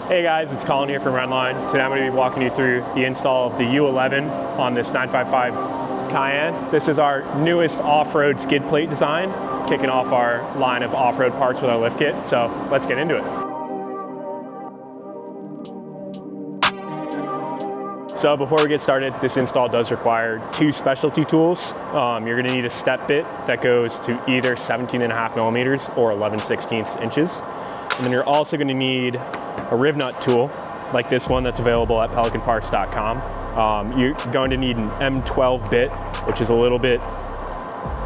Hey guys, it's Colin here from Rennline. Today I'm going to be walking you through the install of the U11 on this 955 Cayenne. This is our newest off-road skid plate design, kicking off our line of off-road parts with our lift kit. So let's get into it. So before we get started, this install does require two specialty tools. You're going to need a step bit that goes to either 17.5 millimeters or 11/16 inches. And then you're also going to need a riv nut tool like this one that's available at pelicanparts.com. You're going to need an M12 bit, which is a little bit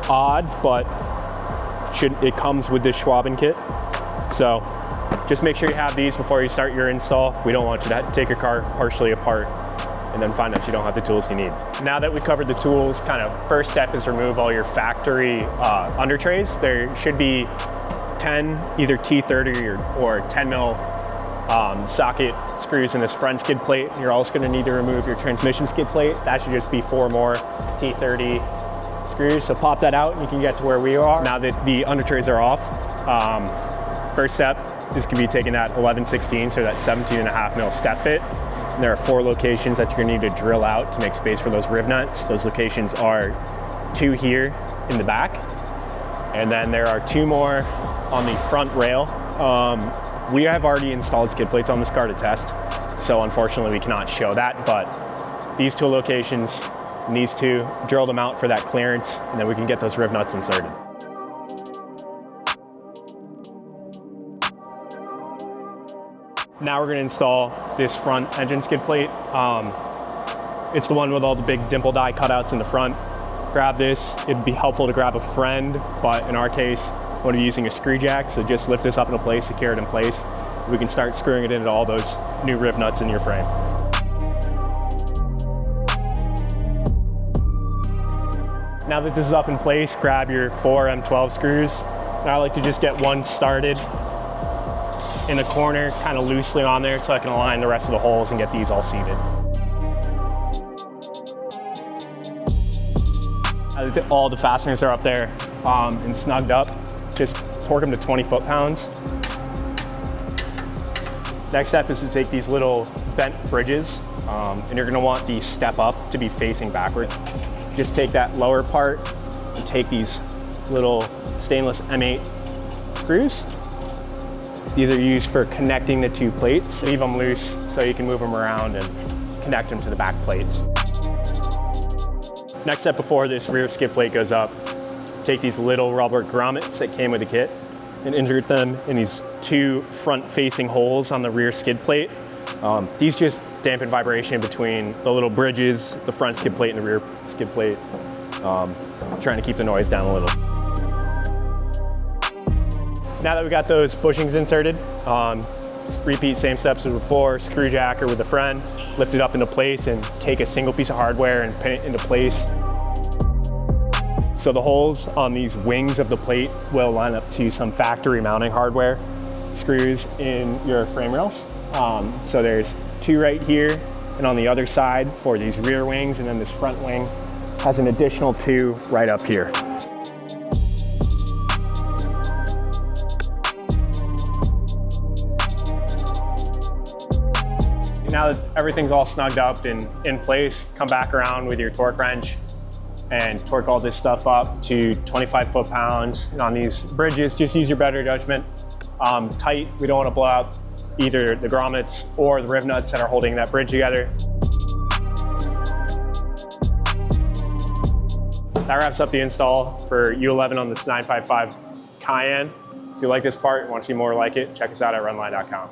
odd, but it comes with this Schwaben kit. So just make sure you have these before you start your install. We don't want you to take your car partially apart and then find out you don't have the tools you need. Now that we covered the tools, kind of first step is to remove all your factory under trays. There should be 10 either T30 or 10 mil socket screws in this front skid plate. You're also going to need to remove your transmission skid plate. That should just be 4 more T30 screws. So pop that out and you can get to where we are. Now that the under trays are off, first step is going to be taking that 11/16 or that 17.5 mil step bit. And there are 4 locations that you're going to need to drill out to make space for those riv nuts. Those locations are 2 here in the back, and then there are 2 more on the front rail. We have already installed skid plates on this car to test, so unfortunately we cannot show that, but these 2 locations and these 2, drill them out for that clearance, and then we can get those riv nuts inserted. Now we're going to install this front engine skid plate. It's the one with all the big dimple die cutouts in the front. Grab this. It'd be helpful to grab a friend, but in our case, I'm going to be using a screw jack, so just lift this up into place, secure it in place. We can start screwing it into all those new riv nuts in your frame. Now that this is up in place, grab your 4 M12 screws. Now I like to just get one started in the corner, kind of loosely on there, so I can align the rest of the holes and get these all seated. All the fasteners are up there and snugged up. Just torque them to 20 foot-pounds. Next step is to take these little bent bridges, and you're gonna want the step up to be facing backward. Just take that lower part and take these little stainless M8 screws. These are used for connecting the 2 plates. Leave them loose so you can move them around and connect them to the back plates. Next step before this rear skid plate goes up, take these little rubber grommets that came with the kit and insert them in these 2 front-facing holes on the rear skid plate. These just dampen vibration between the little bridges, the front skid plate and the rear skid plate, trying to keep the noise down a little. Now that we got those bushings inserted, repeat same steps as before, screw jacker with a friend, lift it up into place and take a single piece of hardware and pin it into place. So the holes on these wings of the plate will line up to some factory mounting hardware screws in your frame rails. So there's 2 right here and on the other side for these rear wings, and then this front wing has an additional 2 right up here. Now that everything's all snugged up and in place, come back around with your torque wrench and torque all this stuff up to 25 foot-pounds. And on these bridges, just use your better judgment. Tight, we don't want to blow out either the grommets or the riv nuts that are holding that bridge together. That wraps up the install for U11 on this 955 Cayenne. If you like this part and want to see more like it, check us out at Rennline.com.